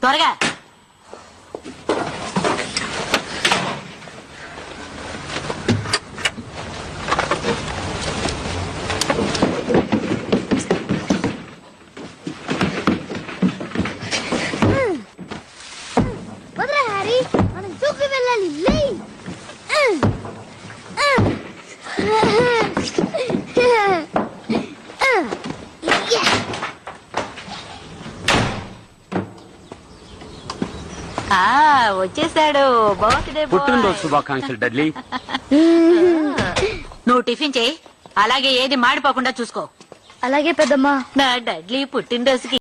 త్వరగా. వదరా హ్యారీ, మనం జూకి వెళ్ళాలి. లే. వచ్చేసాడు. బర్త్డే పుట్టినరోజు శుభాకాంక్షలు డడ్లీ. నువ్వు టిఫిన్ చేయి, అలాగే ఏది మాడిపోకుండా చూసుకో. అలాగే పెద్దమ్మా. నా డడ్లీ పుట్టినరోజుకి